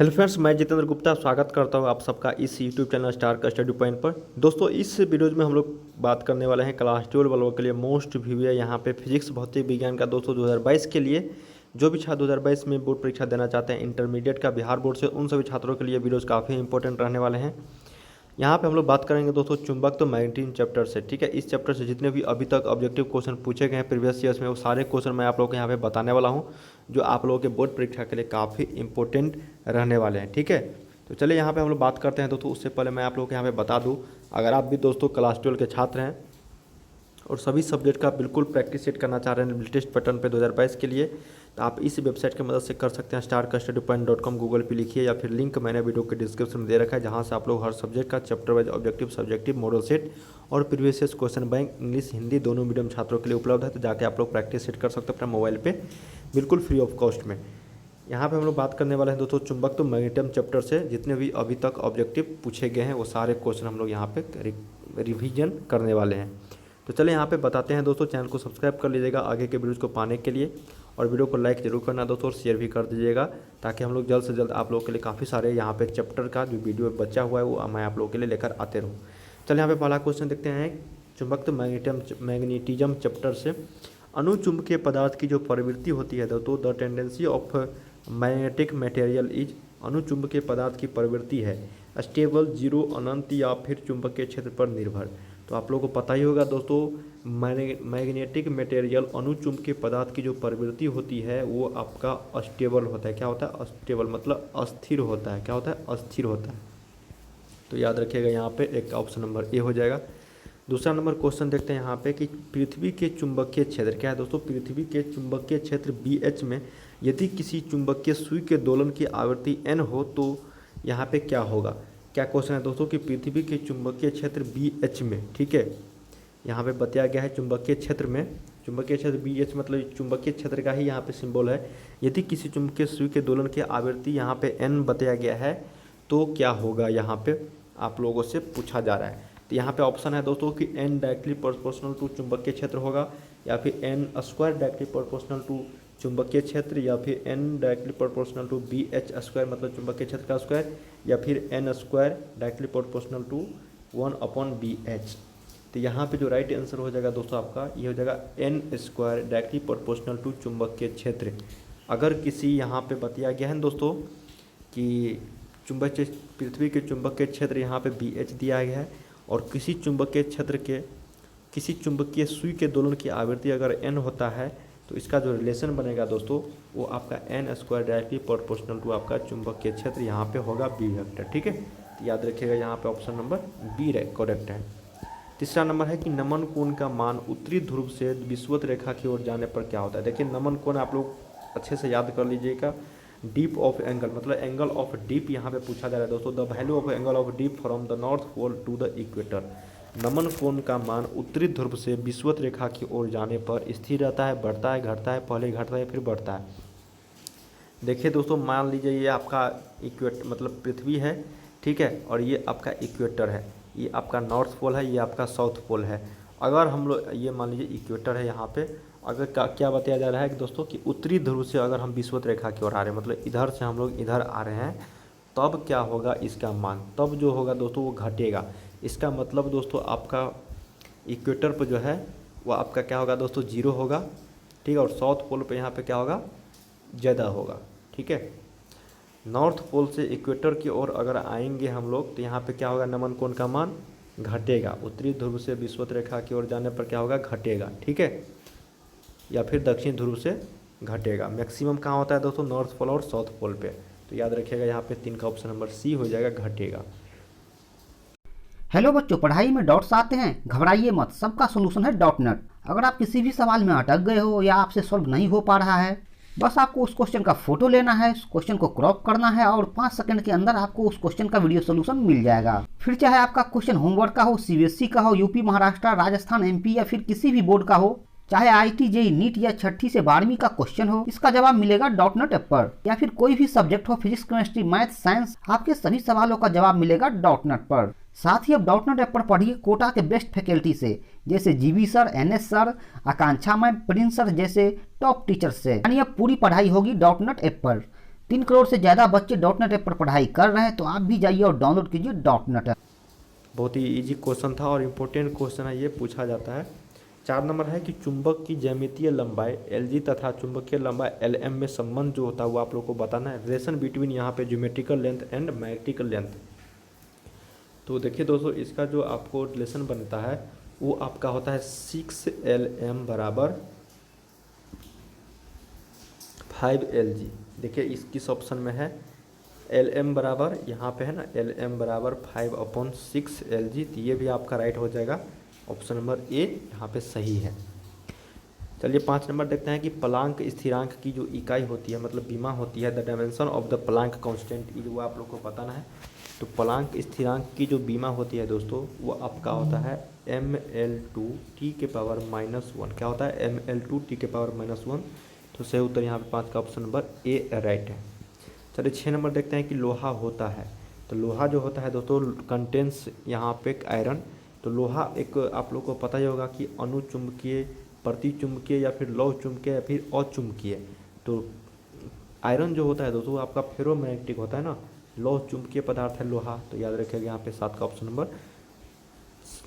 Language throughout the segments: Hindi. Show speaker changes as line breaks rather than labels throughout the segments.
हेलो फ्रेंड्स, मैं जितेंद्र गुप्ता स्वागत करता हूं आप सबका इस यूट्यूब चैनल स्टार का स्टडी पॉइंट पर। दोस्तों, इस वीडियो में हम लोग बात करने वाले हैं क्लास 12 वालों के लिए मोस्ट व्यू है यहाँ पे फिजिक्स भौतिक विज्ञान का। दोस्तों 2022 के लिए जो भी छात्र 2022 में बोर्ड परीक्षा देना चाहते हैं इंटरमीडिएट का बिहार बोर्ड से, उन सभी छात्रों के लिए वीडियोज़ काफ़ी इंपॉर्टेंट रहने वाले हैं। यहाँ पे हम लोग बात करेंगे दोस्तों चुंबक तो मैग्नेटिज्म चैप्टर से। ठीक है, इस चैप्टर से जितने भी अभी तक ऑब्जेक्टिव क्वेश्चन पूछे गए हैं प्रीवियस ईयर्स में, वो सारे क्वेश्चन मैं आप लोगों को यहाँ पे बताने वाला हूँ, जो आप लोगों के बोर्ड परीक्षा के लिए काफ़ी इंपॉर्टेंट रहने वाले हैं। ठीक है, तो चलिए यहाँ पे हम लोग बात करते हैं दोस्तों। उससे पहले मैं आप लोगों को यहाँ पे बता दूँ, अगर आप भी दोस्तों क्लास 12 के छात्र हैं और सभी सब्जेक्ट का बिल्कुल प्रैक्टिस सेट करना चाह रहे हैं लेटेस्ट पैटर्न पे 2022 के लिए, तो आप इस वेबसाइट की मदद से कर सकते हैं। starkastudypoint.com गूगल पे लिखिए या फिर लिंक मैंने वीडियो के डिस्क्रिप्शन में दे रखा है, जहां से आप लोग हर सब्जेक्ट का chapter wise objective, subjective, model set और previous year question bank English Hindi दोनों मीडियम छात्रों के लिए उपलब्ध है। तो जाके आप लोग प्रैक्टिस सेट कर सकते हैं अपने मोबाइल पर बिल्कुल फ्री ऑफ कॉस्ट में। यहाँ पे हम लोग बात करने वाले हैं दोस्तों चुंबक तो मैग्नेटिज्म चैप्टर से जितने भी अभी तक ऑब्जेक्टिव पूछे गए हैं वो सारे क्वेश्चन हम लोग यहाँ पे रिवीजन करने वाले हैं। तो चलिए यहाँ पे बताते हैं दोस्तों। चैनल को सब्सक्राइब कर लीजिएगा आगे के वीडियोज़ को पाने के लिए, और वीडियो को लाइक जरूर करना दोस्तों और शेयर भी कर दीजिएगा, ताकि हम लोग जल्द से जल्द आप लोगों के लिए काफ़ी सारे यहाँ पे चैप्टर का जो वीडियो बचा हुआ है वो मैं आप लोगों के लिए लेकर आते रहूँ। चलिए यहाँ पे पहला क्वेश्चन देखते हैं चुंबक तो मैग्नेटिज्म चैप्टर से। अनुचुंबकीय पदार्थ की जो प्रवृत्ति होती है दोस्तों, the tendency of magnetic material is, अनुचुंबकीय पदार्थ की प्रवृत्ति है स्टेबल, जीरो, अनंत या फिर चुंबकीय क्षेत्र पर निर्भर। तो आप लोगों को पता ही होगा दोस्तों, मैग्नेटिक मटेरियल अनुचुंबकीय पदार्थ की जो प्रवृत्ति होती है वो आपका स्टेबल होता है। क्या होता है? स्टेबल मतलब अस्थिर होता है। क्या होता है? अस्थिर होता है। तो याद रखिएगा यहाँ पे एक ऑप्शन नंबर ए हो जाएगा। दूसरा नंबर क्वेश्चन देखते हैं यहाँ पे कि पृथ्वी के चुंबकीय क्षेत्र क्या है दोस्तों? पृथ्वी के चुंबकीय क्षेत्र BH में यदि किसी चुंबकीय सुई के दोलन की आवृत्ति n हो तो यहाँ पे क्या होगा? क्या क्वेश्चन है दोस्तों कि पृथ्वी के चुंबकीय क्षेत्र BH में, ठीक है, यहाँ पे बताया गया है चुंबकीय क्षेत्र में, चुंबकीय क्षेत्र BH मतलब चुंबकीय क्षेत्र का ही यहाँ पे सिंबल है। यदि किसी चुंबकीय सुई के दोलन की आवृत्ति यहाँ पे n बताया गया है तो क्या होगा, यहाँ पे आप लोगों से पूछा जा रहा है। तो यहाँ पे ऑप्शन है दोस्तों कि n डायरेक्टली प्रोपोर्शनल टू चुंबकीय क्षेत्र होगा, या फिर n square directly proportional to चुंबकीय क्षेत्र, या फिर n directly proportional to BH square मतलब चुंबकीय क्षेत्र का स्क्वायर, या फिर n square directly proportional to 1/BH। तो यहाँ पे जो राइट आंसर हो जाएगा दोस्तों आपका ये हो जाएगा n square directly proportional to चुंबकीय क्षेत्र। अगर किसी यहाँ पे बताया गया है दोस्तों कि चुंबकीय पृथ्वी के चुंबकीय क्षेत्र यहाँ पे BH दिया गया है और किसी चुंबकीय क्षेत्र के किसी चुंबकीय सुई के दोलन की आवृत्ति अगर n होता है, तो इसका जो रिलेशन बनेगा दोस्तों वो आपका n square directly proportional to आपका चुंबकीय क्षेत्र यहाँ पे होगा B वेक्टर। ठीक है, तो याद रखिएगा यहाँ पे ऑप्शन नंबर B करेक्ट है। तीसरा नंबर है कि नमन कोण का मान उत्तरी ध्रुव से विषुवत रेखा की ओर जाने पर क्या होता है? देखिए नमन कोण आप लोग अच्छे से याद कर लीजिएगा। डीप ऑफ एंगल मतलब एंगल ऑफ डीप यहाँ पे पूछा जा रहा है दोस्तों। The value of angle of dip from the north pole to the equator. नमन कोण का मान उत्तरी ध्रुव से विषुवत रेखा की ओर जाने पर स्थिर रहता है, बढ़ता है, घटता है, पहले घटता है फिर बढ़ता है। देखिए दोस्तों, मान लीजिए ये आपका इक्वेटर मतलब पृथ्वी है, ठीक है, और ये आपका इक्वेटर है, ये आपका नॉर्थ पोल है, ये आपका साउथ पोल है। अगर हम लोग ये मान लीजिए इक्वेटर है यहाँ पे, अगर क्या बताया जा रहा है कि दोस्तों कि उत्तरी ध्रुव से अगर हम विषुवत रेखा की ओर आ रहे हैं, मतलब इधर से हम लोग इधर आ रहे हैं, तब क्या होगा इसका मान? तब जो होगा दोस्तों वो घटेगा। इसका मतलब दोस्तों आपका इक्वेटर पर जो है वो आपका क्या होगा दोस्तों? जीरो होगा, ठीक है, और साउथ पोल पे यहाँ पे क्या होगा? ज़्यादा होगा। ठीक है, नॉर्थ पोल से इक्वेटर की ओर अगर आएंगे हम लोग तो यहाँ पे क्या होगा? नमन कोण का मान घटेगा। उत्तरी ध्रुव से विषुवत रेखा की ओर जाने पर क्या होगा? घटेगा। ठीक है, या फिर दक्षिण ध्रुव से घटेगा। मैक्सिमम कहाँ होता है दोस्तों? नॉर्थ पोल और साउथ पोल पे। तो याद रखिएगा यहाँ पे 3 का ऑप्शन नंबर सी हो जाएगा, घटेगा।
हेलो बच्चों, पढ़ाई में डॉट्स आते हैं, घबराइए मत, सबका सोल्यूशन है डॉट नेट। अगर आप किसी भी सवाल में अटक गए हो या आपसे सॉल्व नहीं हो पा रहा है, बस आपको उस क्वेश्चन का फोटो लेना है, उस क्वेश्चन को क्रॉप करना है और 5 सेकंड के अंदर आपको उस क्वेश्चन का वीडियो सोल्यूशन मिल जाएगा। फिर चाहे आपका क्वेश्चन होमवर्क का हो, CBSE का हो, यूपी, महाराष्ट्र, राजस्थान, MP या फिर किसी भी बोर्ड का हो, चाहे IIT, JEE, नीट या 6ठी से 12वीं का क्वेश्चन हो, इसका जवाब मिलेगा डॉट नेट ऐप पर। या फिर कोई भी सब्जेक्ट हो, फिजिक्स, केमिस्ट्री, मैथ, साइंस, आपके सभी सवालों का जवाब मिलेगा डॉट नेट पर। साथ ही अब डॉट नेट ऐप पर पढ़िए कोटा के बेस्ट फैकल्टी से, जैसे GB सर, NS सर, आकांक्षा मैम, प्रिंस सर जैसे टॉप टीचर से। यानी अब पूरी पढ़ाई होगी डॉट नेट ऐप पर। 3 करोड़ से ज़्यादा बच्चे डॉट नेट ऐप पर पढ़ाई कर रहे हैं, तो आप भी जाइए और डाउनलोड कीजिए डॉट नेट ऐप।
बहुत ही इजी क्वेश्चन था और इम्पोर्टेंट क्वेश्चन है, ये पूछा जाता है। 4 नंबर है कि चुंबक की ज्यामितीय लंबाई LG तथा चुंबकीय लंबाई LM में संबंध जो होता है वो आप लोग को बताना है। रिलेशन बिटवीन यहाँ पे geometrical length and magnetical length. तो देखिए दोस्तों, इसका जो आपको रिलेशन बनता है वो आपका होता है 6LM बराबर 5LG। देखिए इस किस ऑप्शन में है, LM बराबर यहाँ पे है ना, LM बराबर 5/6LG। तो ये भी आपका राइट हो जाएगा, ऑप्शन नंबर ए यहाँ पे सही है। चलिए 5 नंबर देखते हैं कि प्लांक स्थिरांक की जो इकाई होती है, मतलब बीमा होती है, the dimension of the Planck constant, ये वो आप लोग को बताना है। तो प्लांक स्थिरांक की जो बीमा होती है दोस्तों, वो आपका होता है mL2T⁻⁻1। क्या होता है, mL2T⁻⁻1। तो सही उत्तर यहाँ पे 5 का ऑप्शन नंबर ए राइट है। चलिए 6 नंबर देखते हैं कि लोहा होता है। तो लोहा जो होता है दोस्तों कंटेंस यहाँ पे आयरन। तो लोहा एक आप लोग को पता ही होगा कि अनुचुंबकीय, प्रतिचुंबकीय या फिर लौह चुंबकीय या फिर अचुंबकीय। तो आयरन जो होता है दोस्तों आपका फेरोमैग्नेटिक होता है ना, लौह चुंबकीय पदार्थ है लोहा। तो याद रखिएगा यहाँ पे 7 का ऑप्शन नंबर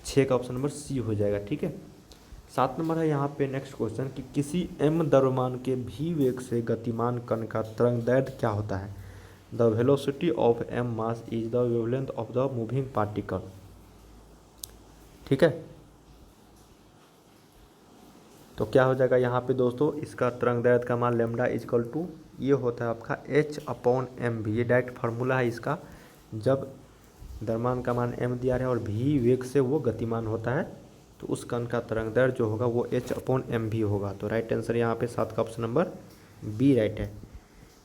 6 का ऑप्शन नंबर सी हो जाएगा। ठीक है, 7 नंबर है यहाँ पे नेक्स्ट क्वेश्चन कि किसी m द्रव्यमान के v वेग से गतिमान कण का तरंग दैर्ध्य क्या होता है। The velocity of m mass is the wavelength of the moving particle. ठीक है, तो क्या हो जाएगा यहाँ पे दोस्तों, इसका तरंग दैर्ध्य का मान लेमडा इजकल टू ये होता है आपका h/mv। ये डायरेक्ट फार्मूला है इसका। जब द्रव्यमान का मान m दिया है और v वेग से वो गतिमान होता है, तो उस कण का तरंग दैर्ध्य जो होगा वो h/mv होगा। तो राइट आंसर यहाँ पे 7 का ऑप्शन नंबर बी राइट है।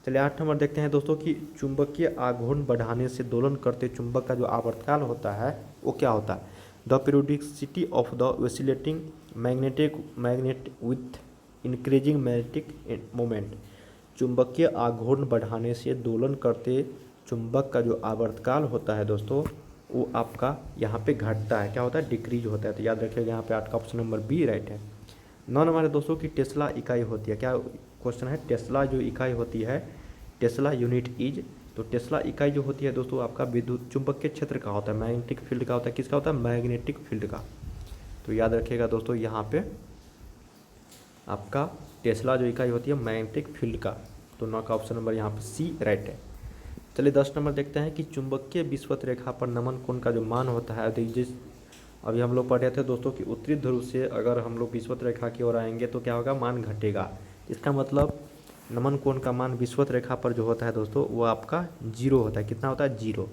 चलिए 8 नंबर देखते हैं दोस्तों कि चुंबकीय आघूर्ण बढ़ाने से दोलन करते चुंबक का जो आवर्तकाल होता है वो क्या होता है। The periodicity of the oscillating magnet with increasing magnetic moment. चुंबकीय आघूर्ण बढ़ाने से दोलन करते चुंबक का जो आवर्तकाल होता है दोस्तों वो आपका यहाँ पे घटता है। क्या होता है, डिक्रीज होता है। तो याद रखिएगा यहाँ पे 8 का ऑप्शन नंबर बी राइट है। 9 नंबर है दोस्तों की टेस्ला इकाई होती है। क्या क्वेश्चन है, टेस्ला जो इकाई होती है, टेस्ला यूनिट इज। तो टेस्ला इकाई जो होती है दोस्तों आपका विद्युत चुंबकीय क्षेत्र का होता है, मैग्नेटिक फील्ड का होता है। किसका होता है, मैग्नेटिक फील्ड का। तो याद रखिएगा दोस्तों यहाँ पे आपका टेस्ला जो इकाई होती है मैग्नेटिक फील्ड का। तो 9 का ऑप्शन नंबर यहाँ पे सी राइट है। चलिए 10 नंबर देखते हैं कि चुंबकीय विषुवत रेखा पर नमन कोण का जो मान होता है, जिस अभी हम लोग पढ़ रहे थे दोस्तों कि उत्तरी ध्रुव से अगर हम लोग विषुवत रेखा की ओर आएंगे तो क्या होगा, मान घटेगा। इसका मतलब नमन कोण का मान विषुवत रेखा पर जो होता है दोस्तों वो आपका 0 होता है। कितना होता है, 0।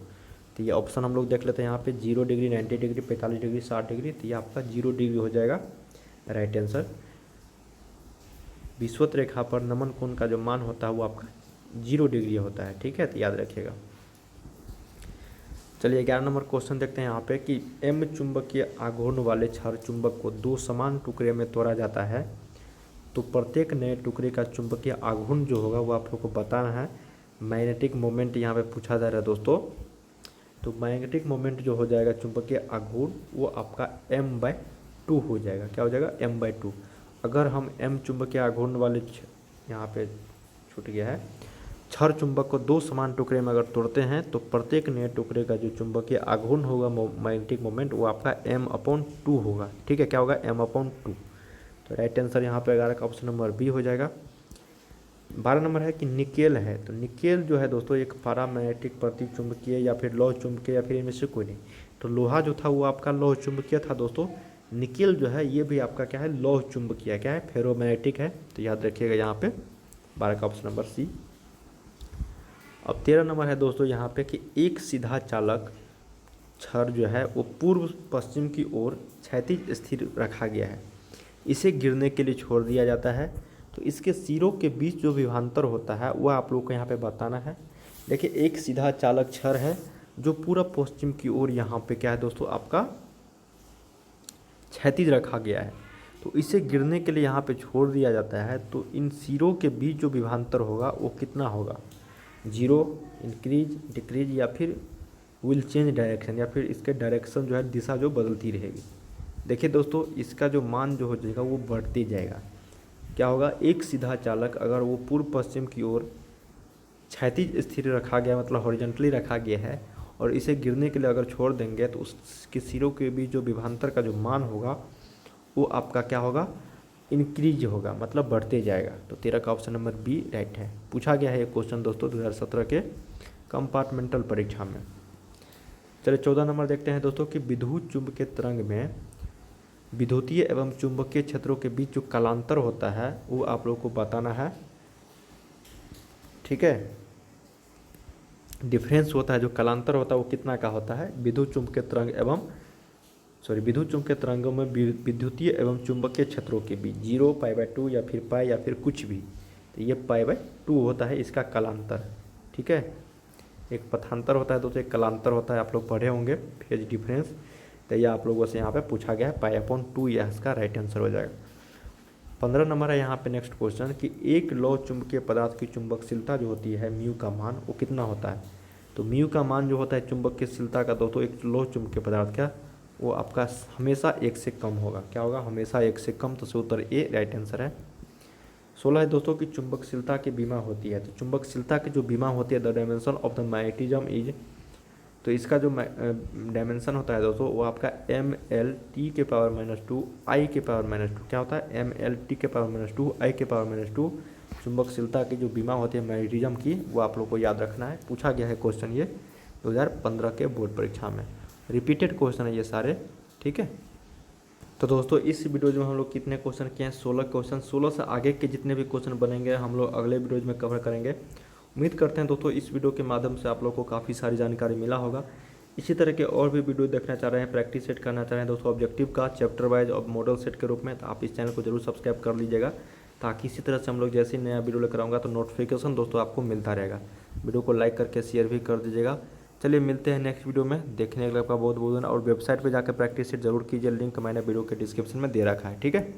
तो ये ऑप्शन हम लोग देख लेते हैं यहाँ पे 0 डिग्री, 90 डिग्री, 45 डिग्री, 60 डिग्री। तो ये आपका 0 डिग्री हो जाएगा राइट आंसर। विषुवत रेखा पर नमन कोण का जो मान होता है वो आपका 0 डिग्री होता है। ठीक है, तो याद रखिएगा। चलिए 11 नंबर क्वेश्चन देखते हैं यहाँ पे कि m चुंबकीय आघूर्ण वाले क्षार चुंबक को 2 समान टुकड़े में तोड़ा जाता है, तो प्रत्येक नए टुकड़े का चुंबकीय आघूर्ण जो होगा वो आप लोग को बताना है। मैग्नेटिक मोमेंट यहाँ पे पूछा जा रहा है दोस्तों। तो मैग्नेटिक मोमेंट जो हो जाएगा चुंबकीय आघूर्ण वो आपका m/2 हो जाएगा। क्या हो जाएगा, m/2। अगर हम m चुंबकीय आघूर्ण वाले यहाँ पे छूट गया है, क्षार चुंबक को 2 समान टुकड़े में अगर तोड़ते हैं तो प्रत्येक नए टुकड़े का जो चुंबकीय आघूर्ण होगा मैग्नेटिक मोमेंट वो आपका m/2 होगा। ठीक है, क्या होगा, m/2। तो राइट आंसर यहाँ पे 11 का ऑप्शन नंबर बी हो जाएगा। 12 नंबर है कि निकेल है। तो निकेल जो है दोस्तों एक पैरामैग्नेटिक प्रतिचुंबकीय या फिर लौह चुंबकीय या फिर इनमें से कोई नहीं। तो लोहा जो था वो आपका लौह चुंबकीय था दोस्तों। निकेल जो है ये भी आपका क्या है, लौह चुंबकीय, क्या है, फेरोमैग्नेटिक है। तो याद रखिएगा यहाँ पे 12 का ऑप्शन नंबर सी। अब 13 नंबर है दोस्तों यहाँ पे कि एक सीधा चालक छड़ जो है वो पूर्व पश्चिम की ओर क्षैतिज स्थिर रखा गया है। इसे गिरने के लिए छोड़ दिया जाता है। तो इसके सिरों के बीच जो विभवांतर होता है वह आप लोग को यहाँ पे बताना है। देखिए एक सीधा चालक छड़ है जो पूरा पश्चिम की ओर यहाँ पे क्या है दोस्तों आपका क्षैतिज रखा गया है। तो इसे गिरने के लिए यहाँ पे छोड़ दिया जाता है। तो इन सिरों के बीच जो विभवांतर होगा वो कितना होगा, 0, इंक्रीज, डिक्रीज या फिर विल चेंज डायरेक्शन, या फिर इसके डायरेक्शन जो है दिशा जो बदलती रहेगी। देखिए दोस्तों इसका जो मान जो हो जाएगा वो बढ़ते जाएगा। क्या होगा, एक सीधा चालक अगर वो पूर्व पश्चिम की ओर क्षैतिज स्थिर रखा गया मतलब हॉरिजॉन्टली रखा गया है और इसे गिरने के लिए अगर छोड़ देंगे तो उसके सिरों के बीच जो विभवांतर का जो मान होगा वो आपका क्या होगा, इंक्रीज होगा, मतलब बढ़ते जाएगा। तो 13 का ऑप्शन नंबर बी राइट है। पूछा गया है ये क्वेश्चन दोस्तों 2017 के कंपार्टमेंटल परीक्षा में। चलिए 14 नंबर देखते हैं दोस्तों कि विद्युत चुंबकीय तरंग में विद्युतीय एवं चुंबकीय क्षेत्रों के बीच जो कालांतर होता है वो आप लोग को बताना है, ठीक है। डिफरेंस होता है, जो कालांतर होता है वो कितना का होता है विद्युत चुंबकीय तरंग एवं विद्युत चुंबकीय तरंगों में विद्युतीय एवं चुंबकीय क्षेत्रों के बीच 0 π/2 या फिर पाई या फिर कुछ भी, तो ये π/2 होता है इसका कालांतर, ठीक है। एक पथांतर होता है दोस्तों, एक कालांतर होता है, आप लोग पढ़े होंगे फेज डिफरेंस। तो यह आप लोगों से यहाँ पे पूछा गया है π/2, यह इसका राइट आंसर हो जाएगा। 15 नंबर है यहाँ पे नेक्स्ट क्वेश्चन कि एक लौ चुंबकीय पदार्थ की चुंबकशीलता जो होती है म्यू का मान वो कितना होता है। तो म्यू का मान जो होता है चुंबकशीलता का दोस्तों एक लौ चुंबकीय पदार्थ का वो आपका हमेशा 1 से कम होगा। क्या होगा, हमेशा 1 से कम। तो उत्तर ए राइट आंसर है। 16 है दोस्तों की चुंबकशीलता की बीमा होती है। तो चुंबकशीलता की जो बीमा होती है the dimension of the magnetism is, तो इसका जो डायमेंशन होता है दोस्तों वो आपका mLt⁻², I⁻²। क्या होता है mLt⁻², I⁻²। चुंबकशीलता की जो बीमा होती है मैग्नेटिज्म की वो आप लोग को याद रखना है। पूछा गया है क्वेश्चन ये 2015 के बोर्ड परीक्षा में। रिपीटेड क्वेश्चन है ये सारे, ठीक है। तो दोस्तों इस वीडियो में हम लोग कितने क्वेश्चन किए हैं, 16 क्वेश्चन। 16 से आगे के जितने भी क्वेश्चन बनेंगे हम लोग अगले वीडियोज में कवर करेंगे। उम्मीद करते हैं दोस्तों इस वीडियो के माध्यम से आप लोग को काफ़ी सारी जानकारी मिला होगा। इसी तरह के और भी वीडियो देखना चाह रहे हैं, प्रैक्टिस सेट करना चाह रहे हैं दोस्तों ऑब्जेक्टिव का चैप्टर वाइज और मॉडल सेट के रूप में, तो आप इस चैनल को जरूर सब्सक्राइब कर लीजिएगा, ताकि इसी तरह से हम लोग जैसे ही नया वीडियो लेकर आऊँगा तो नोटिफिकेशन दोस्तों आपको मिलता रहेगा। वीडियो को लाइक करके शेयर भी कर दीजिएगा। चलिए मिलते हैं नेक्स्ट वीडियो में। देखने के लिए आपका बहुत बहुत धन्यवाद और वेबसाइट पे जाकर प्रैक्टिस सेट जरूर कीजिए, लिंक मैंने वीडियो के डिस्क्रिप्शन में दे रखा है, ठीक है।